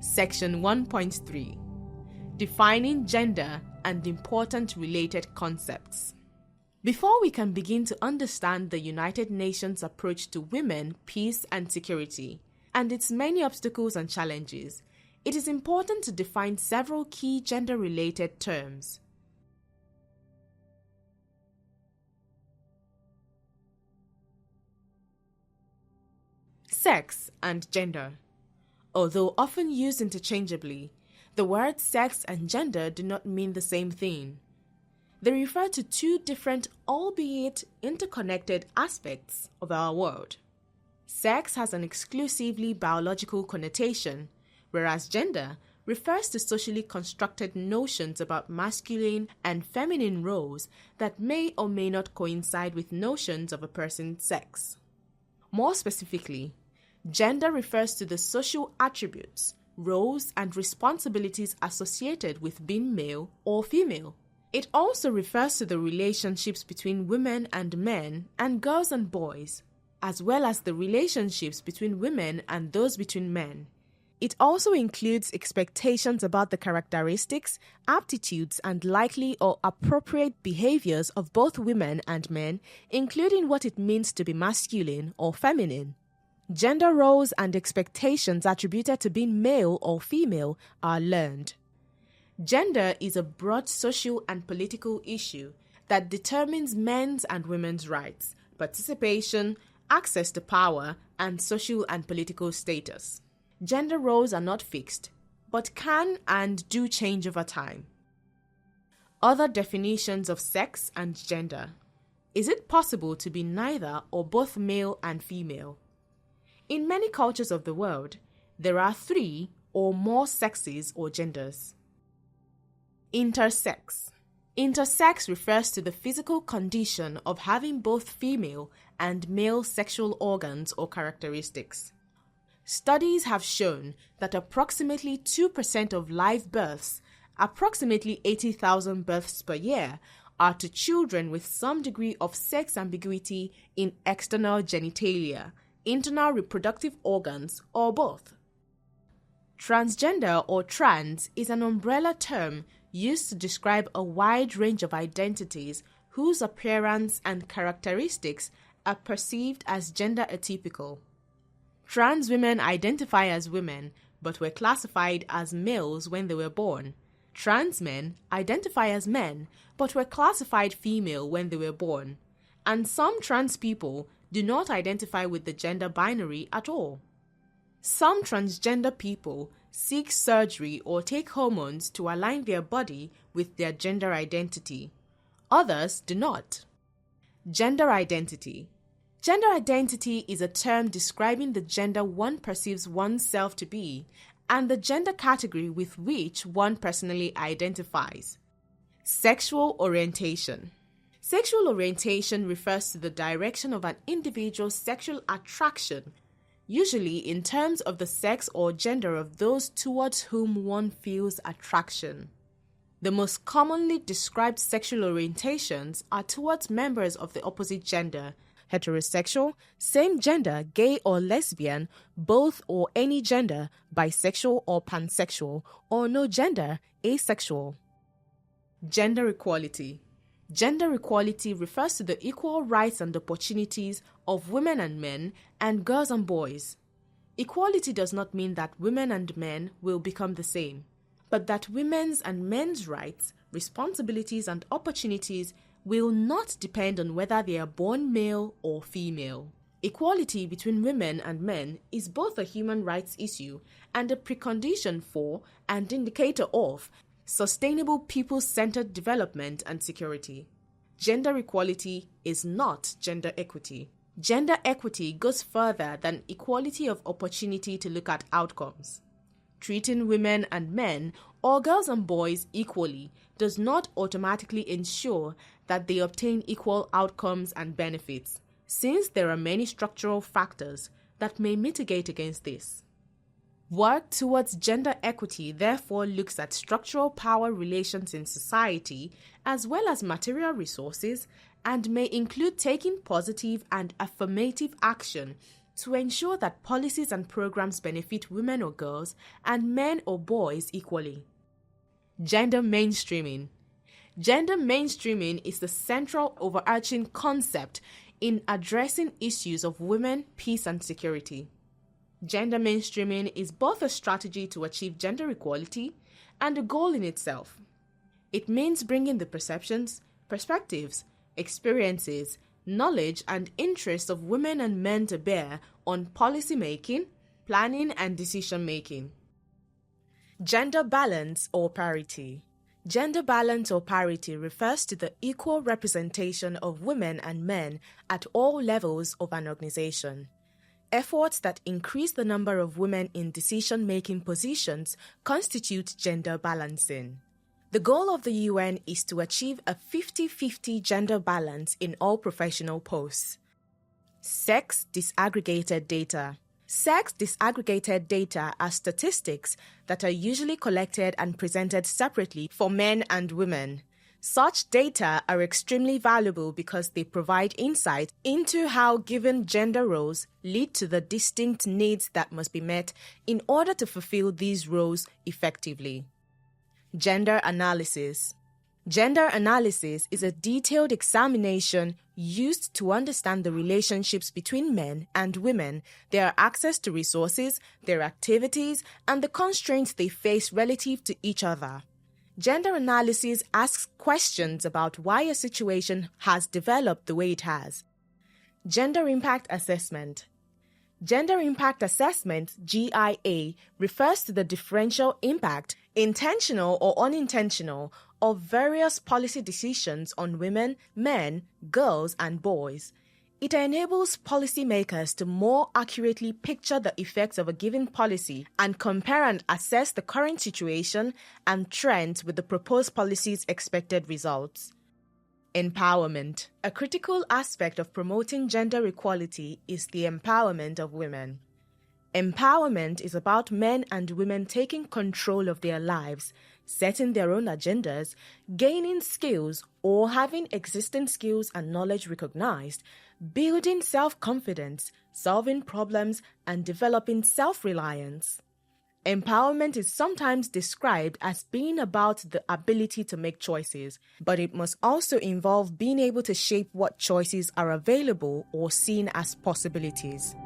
Section 1.3 Defining Gender and Important Related Concepts. Before we can begin to understand the United Nations approach to women, peace, and security, and its many obstacles and challenges, it is important to define several key gender-related terms. Sex and gender. Although often used interchangeably, the words sex and gender do not mean the same thing. They refer to two different, albeit interconnected, aspects of our world. Sex has an exclusively biological connotation, whereas gender refers to socially constructed notions about masculine and feminine roles that may or may not coincide with notions of a person's sex. More specifically, gender refers to the social attributes, roles, and responsibilities associated with being male or female. It also refers to the relationships between women and men and girls and boys, as well as the relationships between women and those between men. It also includes expectations about the characteristics, aptitudes, and likely or appropriate behaviors of both women and men, including what it means to be masculine or feminine. Gender roles and expectations attributed to being male or female are learned. Gender is a broad social and political issue that determines men's and women's rights, participation, access to power, and social and political status. Gender roles are not fixed, but can and do change over time. Other definitions of sex and gender. Is it possible to be neither or both male and female? In many cultures of the world, there are 3 or more sexes or genders. Intersex. Intersex refers to the physical condition of having both female and male sexual organs or characteristics. Studies have shown that approximately 2% of live births, approximately 80,000 births per year, are to children with some degree of sex ambiguity in external genitalia, internal reproductive organs, or both. Transgender or trans is an umbrella term used to describe a wide range of identities whose appearance and characteristics are perceived as gender atypical. Trans women identify as women but were classified as males when they were born. Trans men identify as men but were classified female when they were born. And some trans people do not identify with the gender binary at all. Some transgender people seek surgery or take hormones to align their body with their gender identity. Others do not. Gender identity. Gender identity is a term describing the gender one perceives oneself to be and the gender category with which one personally identifies. Sexual orientation. Sexual orientation refers to the direction of an individual's sexual attraction, usually in terms of the sex or gender of those towards whom one feels attraction. The most commonly described sexual orientations are towards members of the opposite gender, heterosexual, same gender, gay or lesbian, both or any gender, bisexual or pansexual, or no gender, asexual. Gender equality. Gender equality refers to the equal rights and opportunities of women and men and girls and boys. Equality does not mean that women and men will become the same, but that women's and men's rights, responsibilities, and opportunities will not depend on whether they are born male or female. Equality between women and men is both a human rights issue and a precondition for and indicator of sustainable people-centered development and security. Gender equality is not gender equity. Gender equity goes further than equality of opportunity to look at outcomes. Treating women and men, or girls and boys, equally does not automatically ensure that they obtain equal outcomes and benefits, since there are many structural factors that may mitigate against this. Work towards gender equity therefore looks at structural power relations in society as well as material resources and may include taking positive and affirmative action to ensure that policies and programs benefit women or girls and men or boys equally. Gender mainstreaming. Gender mainstreaming is the central overarching concept in addressing issues of women, peace, and security. Gender mainstreaming is both a strategy to achieve gender equality and a goal in itself. It means bringing the perceptions, perspectives, experiences, knowledge, and interests of women and men to bear on policy making, planning, and decision making. Gender balance or parity. Gender balance or parity refers to the equal representation of women and men at all levels of an organization. Efforts that increase the number of women in decision-making positions constitute gender balancing. The goal of the UN is to achieve a 50-50 gender balance in all professional posts. Sex disaggregated data. Sex disaggregated data are statistics that are usually collected and presented separately for men and women. Such data are extremely valuable because they provide insight into how given gender roles lead to the distinct needs that must be met in order to fulfill these roles effectively. Gender analysis. Gender analysis is a detailed examination used to understand the relationships between men and women, their access to resources, their activities, and the constraints they face relative to each other. Gender analysis asks questions about why a situation has developed the way it has. Gender impact assessment. Gender impact assessment, GIA, refers to the differential impact, intentional or unintentional, of various policy decisions on women, men, girls, and boys. It enables policymakers to more accurately picture the effects of a given policy and compare and assess the current situation and trends with the proposed policy's expected results. Empowerment. A critical aspect of promoting gender equality is the empowerment of women. Empowerment is about men and women taking control of their lives, setting their own agendas, gaining skills or having existing skills and knowledge recognized, building self-confidence, solving problems, and developing self-reliance. Empowerment is sometimes described as being about the ability to make choices, but it must also involve being able to shape what choices are available or seen as possibilities.